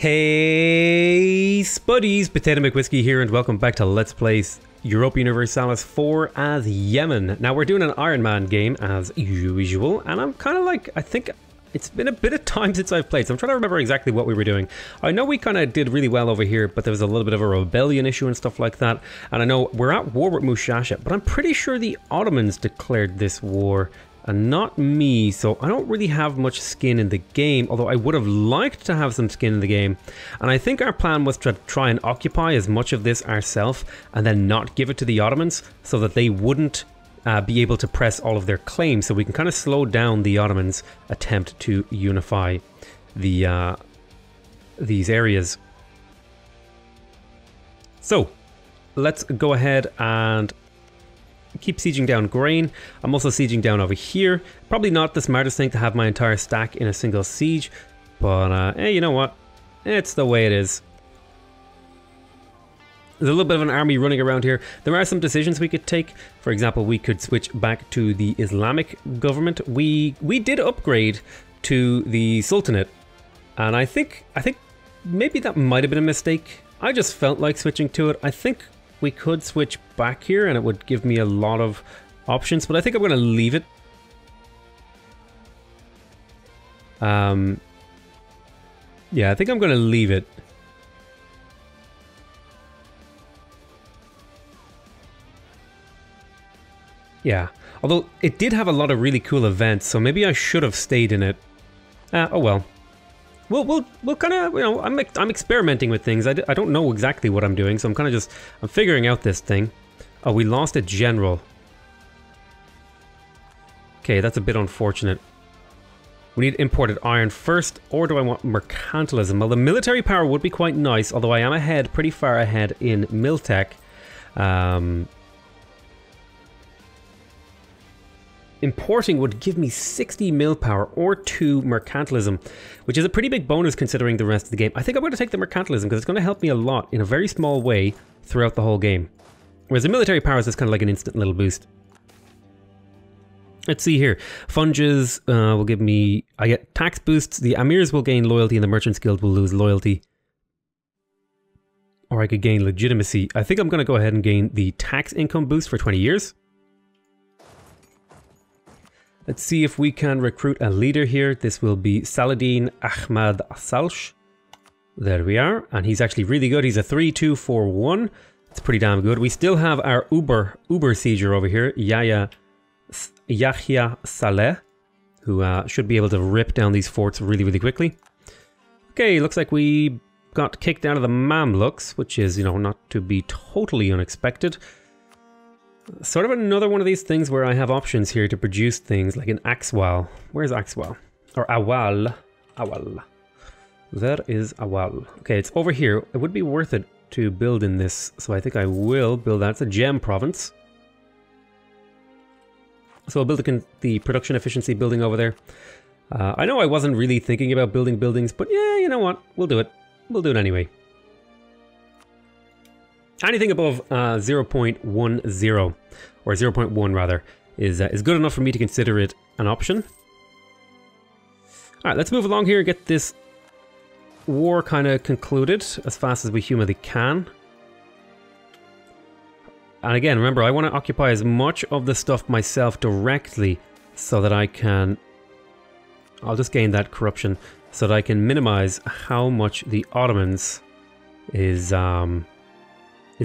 Hey spuddies, PotatoMcWhiskey here and welcome back to Let's Play Europa Universalis 4 as Yemen. Now we're doing an Ironman game as usual and I'm kind of like, I think it's been a bit of time since I've played, so I'm trying to remember exactly what we were doing. I know we kind of did really well over here, but there was a little bit of a rebellion issue and stuff like that. And I know we're at war with Mushasha, but I'm pretty sure the Ottomans declared this war and not me, so I don't really have much skin in the game, although I would have liked to have some skin in the game. And I think our plan was to try and occupy as much of this ourselves and then not give it to the Ottomans so that they wouldn't be able to press all of their claims, so we can kind of slow down the Ottomans' attempt to unify the these areas. So let's go ahead and keep sieging down grain. I'm also sieging down over here. Probably not the smartest thing to have my entire stack in a single siege, but hey, you know what? It's the way it is. There's a little bit of an army running around here. There are some decisions we could take. For example, we could switch back to the Islamic government. We did upgrade to the Sultanate, and I think maybe that might have been a mistake. I just felt like switching to it. I think we could switch back here and it would give me a lot of options, but I think I'm going to leave it. Yeah, I think I'm going to leave it. Yeah, although it did have a lot of really cool events, so maybe I should have stayed in it. Oh well. We'll kind of, you know, I'm experimenting with things. I don't know exactly what I'm doing, so I'm kind of just, I'm figuring out this thing. Oh, we lost a general. Okay, that's a bit unfortunate. We need imported iron first, or do I want mercantilism? Well, the military power would be quite nice, although I am ahead, pretty far ahead in Miltech. Importing would give me 60 mil power or 2 mercantilism, which is a pretty big bonus considering the rest of the game. I think I'm going to take the mercantilism because it's going to help me a lot in a very small way throughout the whole game. Whereas the military powers is kind of like an instant little boost. Let's see here. Funges will give me... I get tax boosts. The Amirs will gain loyalty and the Merchants Guild will lose loyalty. Or I could gain legitimacy. I think I'm going to go ahead and gain the tax income boost for 20 years. Let's see if we can recruit a leader here. This will be Saladin Ahmad Asalsh. There we are. And he's actually really good. He's a 3-2-4-1. It's pretty damn good. We still have our Uber sieger over here, Yahya Saleh, who should be able to rip down these forts really, really quickly. Okay, looks like we got kicked out of the Mamluks, which is, you know, not to be totally unexpected. Sort of another one of these things where I have options here to produce things like an Axwal. Where's Axwal? Or Awal. Awal. There is Awal. Okay, it's over here. It would be worth it to build in this, so I think I will build that. It's a gem province. So I'll build the production efficiency building over there. I know I wasn't really thinking about building buildings, but yeah, you know what? We'll do it. We'll do it anyway. Anything above 0.10, or 0.1 rather, is good enough for me to consider it an option. Alright, let's move along here and get this war kind of concluded as fast as we humanly can. And again, remember, I want to occupy as much of the stuff myself directly so that I can... I'll just gain that corruption so that I can minimize how much the Ottomans is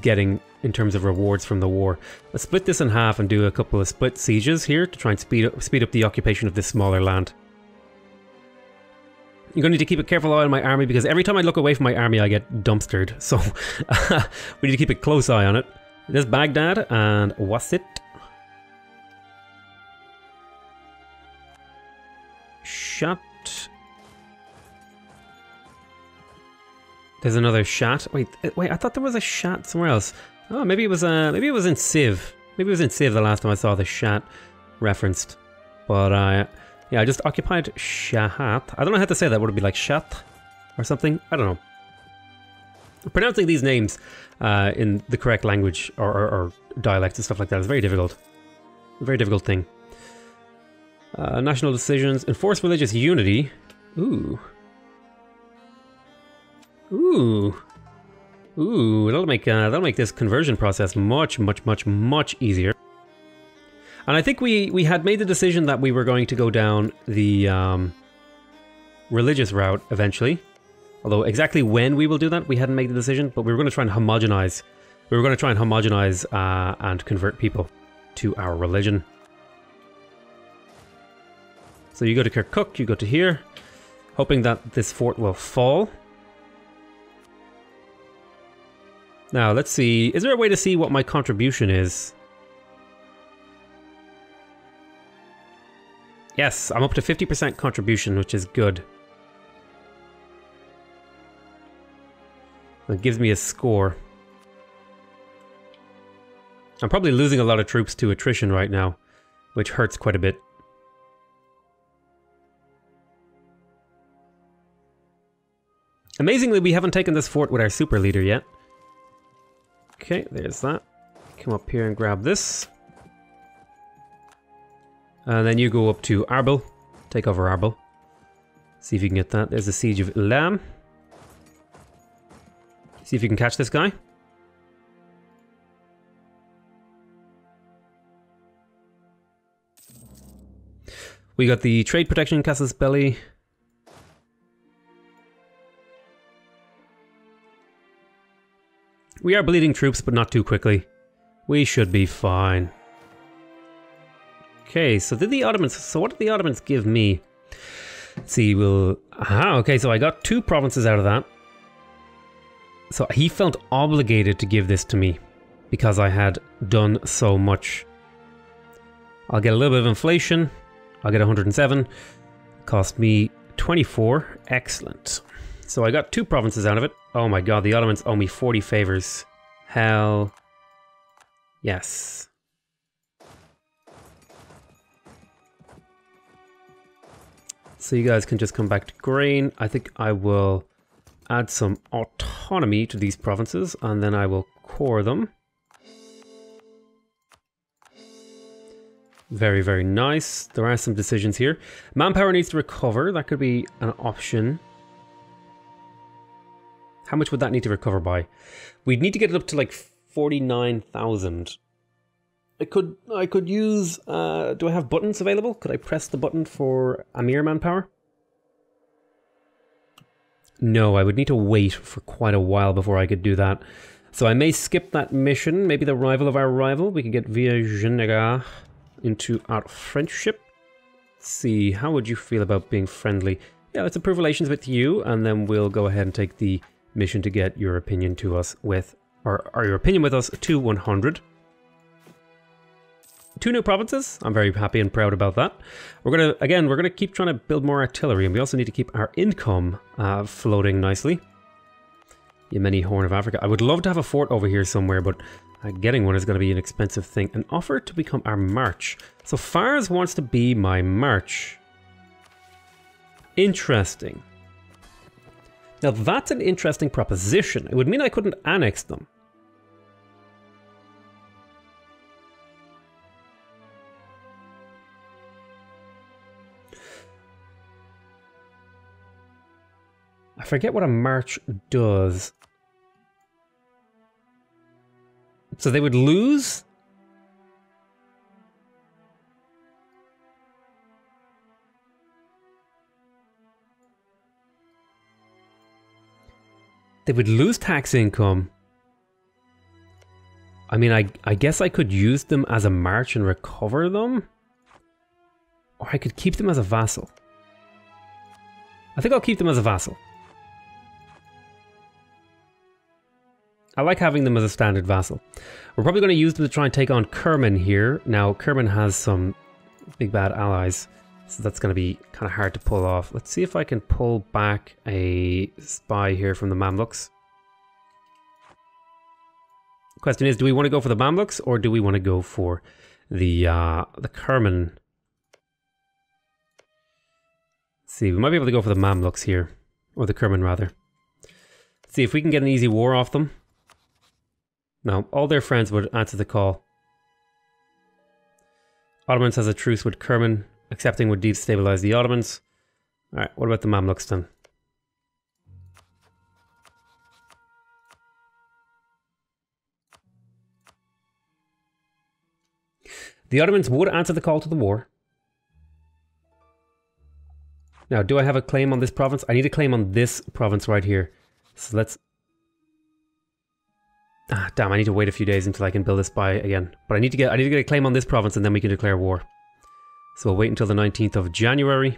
getting in terms of rewards from the war. Let's split this in half and do a couple of split sieges here to try and speed up the occupation of this smaller land. You're going to need to keep a careful eye on my army because every time I look away from my army I get dumpstered. So we need to keep a close eye on it. There's Baghdad and Wasit. Shut. There's another Shat. Wait, I thought there was a Shat somewhere else. Oh, maybe it was in Civ. Maybe it was in Civ the last time I saw the Shat referenced. But yeah, I just occupied Shahat. I don't know how to say that. Would it be like Shat or something? I don't know. Pronouncing these names in the correct language or dialects and stuff like that is very difficult. A very difficult thing. National decisions. Enforce religious unity. Ooh. Ooh. Ooh, that'll make this conversion process much easier. And I think we had made the decision that we were going to go down the religious route eventually. Although exactly when we will do that, we hadn't made the decision, but we were going to try and homogenize. We were going to try and homogenize and convert people to our religion. So you go to Kirkuk, you go to here, hoping that this fort will fall. Now, let's see. Is there a way to see what my contribution is? Yes, I'm up to 50% contribution, which is good. It gives me a score. I'm probably losing a lot of troops to attrition right now, which hurts quite a bit. Amazingly, we haven't taken this fort with our super leader yet. Okay, there's that. Come up here and grab this. And then you go up to Arbil. Take over Arbil. See if you can get that. There's the Siege of Elam. See if you can catch this guy. We got the Trade Protection Casus Belli. We are bleeding troops, but not too quickly. We should be fine. Okay, so did the Ottomans... So what did the Ottomans give me? Let's see, we'll... Aha, okay, so I got 2 provinces out of that. So he felt obligated to give this to me because I had done so much. I'll get a little bit of inflation. I'll get 107. Cost me 24. Excellent. So I got 2 provinces out of it. Oh my god, the Ottomans owe me 40 favors. Hell yes. So you guys can just come back to grain. I think I will add some autonomy to these provinces and then I will core them. Very, very nice. There are some decisions here. Manpower needs to recover. That could be an option. How much would that need to recover by? We'd need to get it up to like 49,000. I could use... do I have buttons available? Could I press the button for Amir manpower? No, I would need to wait for quite a while before I could do that. So I may skip that mission. Maybe the rival of our rival. We could get Via Genega into our friendship. Let's see, how would you feel about being friendly? Yeah, let's improve relations with you, and then we'll go ahead and take the mission to get your opinion to us with... Or your opinion with us to 100. 2 new provinces. I'm very happy and proud about that. We're gonna keep trying to build more artillery, and we also need to keep our income floating nicely. Yemeni Horn of Africa. I would love to have a fort over here somewhere, but getting one is going to be an expensive thing. An offer to become our march. So Fars wants to be my march. Interesting. Now that's an interesting proposition. It would mean I couldn't annex them. I forget what a march does. So they would lose? They would lose tax income. I mean, I guess I could use them as a march and recover them. Or I could keep them as a vassal. I think I'll keep them as a vassal. I like having them as a standard vassal. We're probably going to use them to try and take on Kerman here. Now, Kerman has some big bad allies, so that's going to be kind of hard to pull off. Let's see if I can pull back a spy here from the Mamluks. The question is, do we want to go for the Mamluks or do we want to go for the Kerman? Let's see, we might be able to go for the Mamluks here, or the Kerman rather. Let's see if we can get an easy war off them. No, all their friends would answer the call. Ottomans has a truce with Kerman. Accepting would destabilize the Ottomans. Alright, what about the Mamluks then? The Ottomans would answer the call to the war. Now, do I have a claim on this province? I need a claim on this province right here. So let's... Ah, damn, I need to wait a few days until I can build a spy again. But I need to get a claim on this province and then we can declare war. So we'll wait until the 19th of January.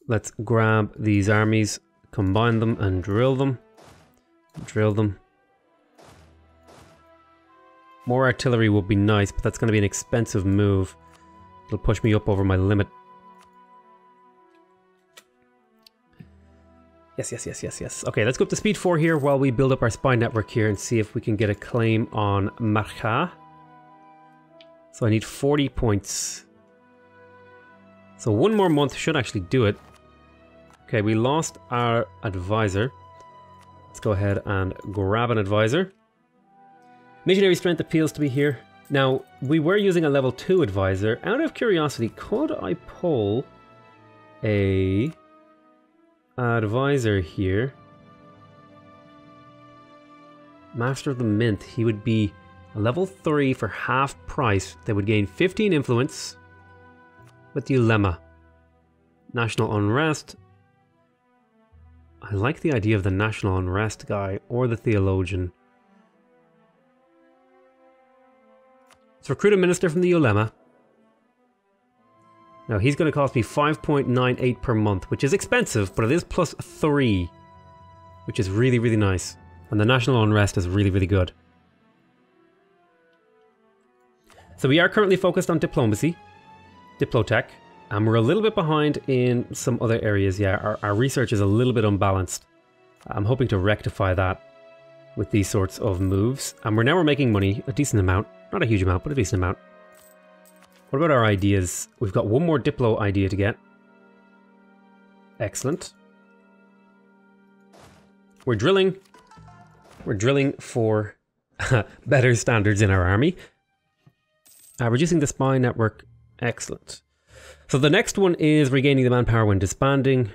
Let's grab these armies, combine them and drill them. Drill them. More artillery would be nice, but that's going to be an expensive move. It'll push me up over my limit. Yes. Okay, let's go up to speed 4 here while we build up our spy network here and see if we can get a claim on Marja. So I need 40 points. So 1 more month should actually do it. Okay, we lost our advisor. Let's go ahead and grab an advisor. Missionary strength appeals to me here. Now, we were using a level 2 advisor. Out of curiosity, could I pull a advisor here? Master of the Mint. He would be a level 3 for half price. They would gain 15 influence with the Ulema. National Unrest. I like the idea of the National Unrest guy or the Theologian. Let's recruit a minister from the Ulema. Now he's going to cost me 5.98 per month, which is expensive, but it is plus 3, which is really, really nice. And the National Unrest is really, really good. So we are currently focused on diplomacy, Diplotech, and we're a little bit behind in some other areas. Yeah, our research is a little bit unbalanced. I'm hoping to rectify that with these sorts of moves. And we're making money, a decent amount. Not a huge amount, but a decent amount. What about our ideas? We've got one more Diplo idea to get. Excellent. We're drilling. We're drilling for better standards in our army. Reducing the spy network. Excellent. So the next one is regaining the manpower when disbanding,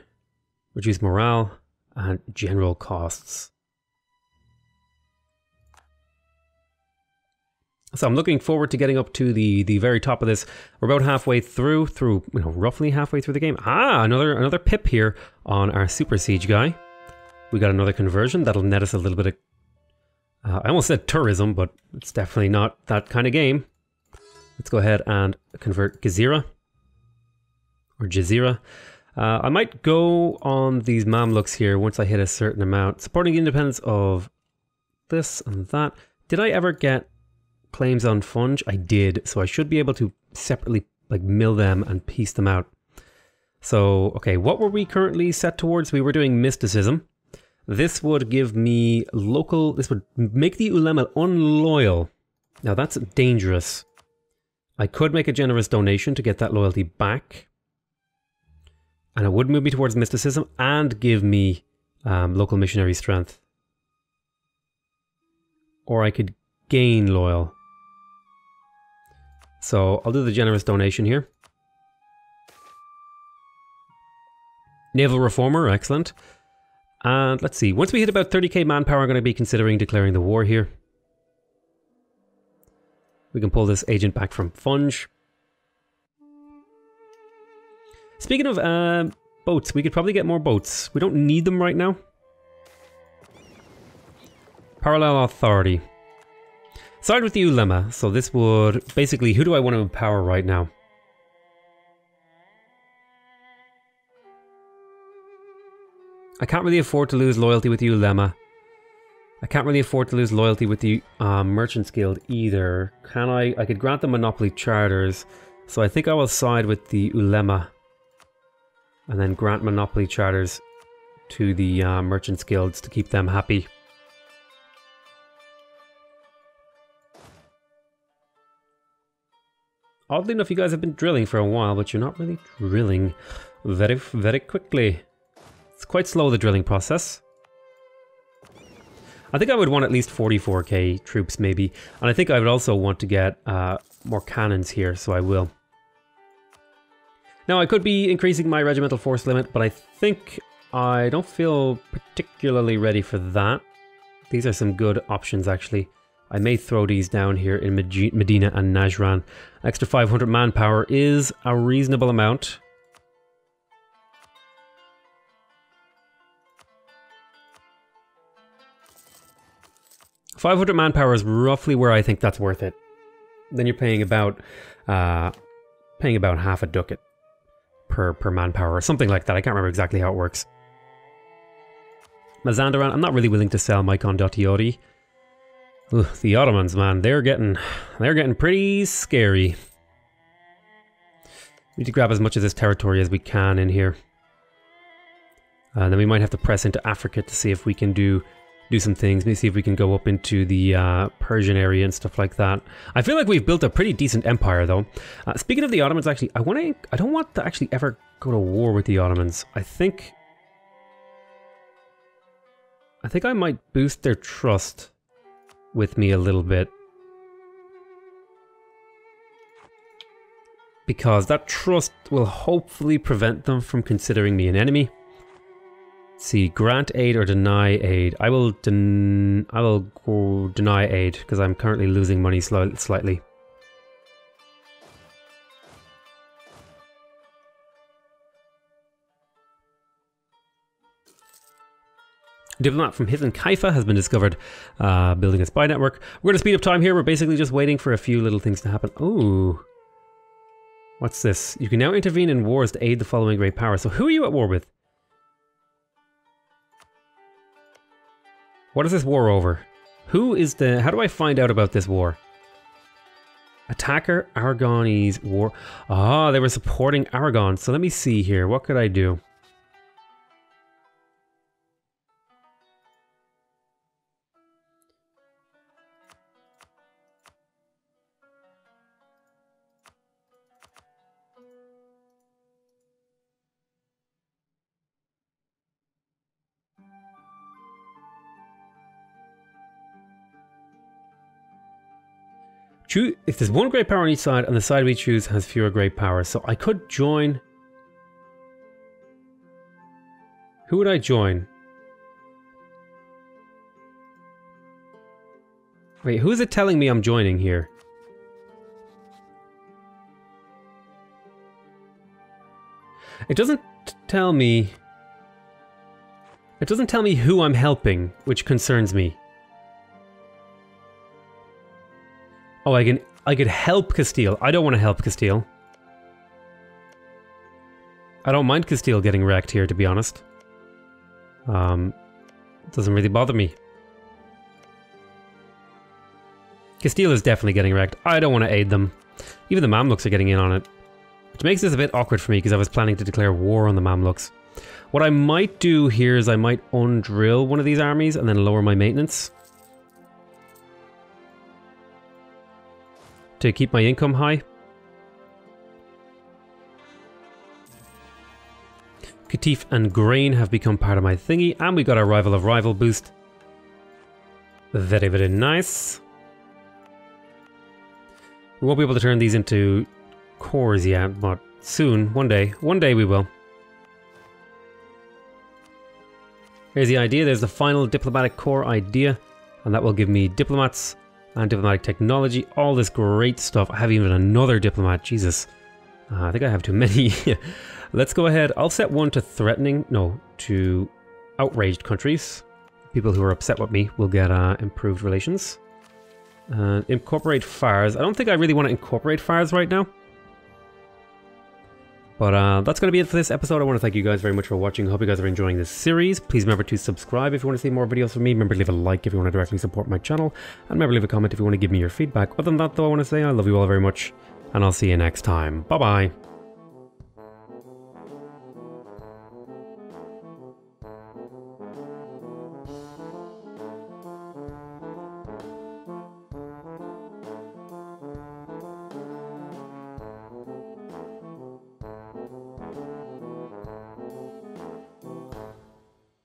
reduce morale, and general costs. So I'm looking forward to getting up to the very top of this. We're about halfway through roughly halfway through the game. Ah, another pip here on our Super Siege guy. We got another conversion that'll net us a little bit of... I almost said tourism, but it's definitely not that kind of game. Let's go ahead and convert Gezira. Or Jazeera. I might go on these Mamluks here once I hit a certain amount. Supporting the independence of this and that. Did I ever get claims on Funge? I did. So I should be able to separately mill them and piece them out. So, okay, what were we currently set towards? We were doing mysticism. This would give me local... This would make the Ulema unloyal. Now that's dangerous. I could make a generous donation to get that loyalty back. And it would move me towards mysticism and give me local missionary strength. Or I could gain loyal. So I'll do the generous donation here. Naval Reformer, excellent. And let's see, once we hit about 30k manpower, I'm going to be considering declaring the war here. We can pull this agent back from Funge. Speaking of boats, we could probably get more boats. We don't need them right now. Parallel authority. Side with the Ulema. So this would basically, who do I want to empower right now? I can't really afford to lose loyalty with the Ulema. I can't really afford to lose loyalty with the Merchants Guild either. Can I? I could grant them monopoly charters. So I think I will side with the Ulema. And then grant monopoly charters to the Merchants Guilds to keep them happy. Oddly enough, you guys have been drilling for a while, but you're not really drilling very, very quickly. It's quite slow, the drilling process. I think I would want at least 44k troops, maybe. And I think I would also want to get more cannons here, so I will. Now, I could be increasing my regimental force limit, but I think I don't feel particularly ready for that. These are some good options, actually. I may throw these down here in Medina and Najran. Extra 500 manpower is a reasonable amount. $500 manpower is roughly where I think that's worth it. Then you're paying about half a ducat per manpower or something like that. I can't remember exactly how it works. Mazandaran, I'm not really willing to sell my condottieri. The Ottomans, man, they're getting pretty scary. We need to grab as much of this territory as we can in here. And then we might have to press into Africa to see if we can do some things. Maybe see if we can go up into the Persian area and stuff like that. I feel like we've built a pretty decent empire, though. Speaking of the Ottomans, actually, I don't want to actually ever go to war with the Ottomans. I think I might boost their trust with me a little bit, because that trust will hopefully prevent them from considering me an enemy. Let's see, grant aid or deny aid. I will go deny aid because I'm currently losing money slightly. A diplomat from Hithan Kaifa has been discovered, building a spy network. We're going to speed up time here. We're basically just waiting for a few little things to happen. Ooh. What's this? You can now intervene in wars to aid the following great powers. So who are you at war with? What is this war over? How do I find out about this war? Attacker, Aragonese war. Ah, they were supporting Aragon. So let me see here. What could I do? If there's one great power on each side, and the side we choose has fewer great powers, so I could join. Who would I join? Wait, who is it telling me I'm joining here? It doesn't tell me. It doesn't tell me who I'm helping, which concerns me. Oh, I could help Castile. I don't want to help Castile. I don't mind Castile getting wrecked here, to be honest. It doesn't really bother me. Castile is definitely getting wrecked. I don't want to aid them. Even the Mamluks are getting in on it. Which makes this a bit awkward for me, because I was planning to declare war on the Mamluks. What I might do here is I might undrill one of these armies and then lower my maintenance. To keep my income high. Qatif and grain have become part of my thingy, and we got our rival of rival boost. Very, very nice. We won't be able to turn these into cores yet, but soon, one day we will. Here's the idea. There's the final diplomatic core idea, and that will give me diplomats and diplomatic technology, all this great stuff. I have even another diplomat, Jesus. I think I have too many. Let's go ahead. I'll set one to to outraged countries. People who are upset with me will get improved relations. Incorporate fires. I don't think I really want to incorporate fires right now. But that's going to be it for this episode. I want to thank you guys very much for watching. I hope you guys are enjoying this series. Please remember to subscribe if you want to see more videos from me. Remember to leave a like if you want to directly support my channel. And remember to leave a comment if you want to give me your feedback. Other than that, though, I want to say I love you all very much. And I'll see you next time. Bye-bye.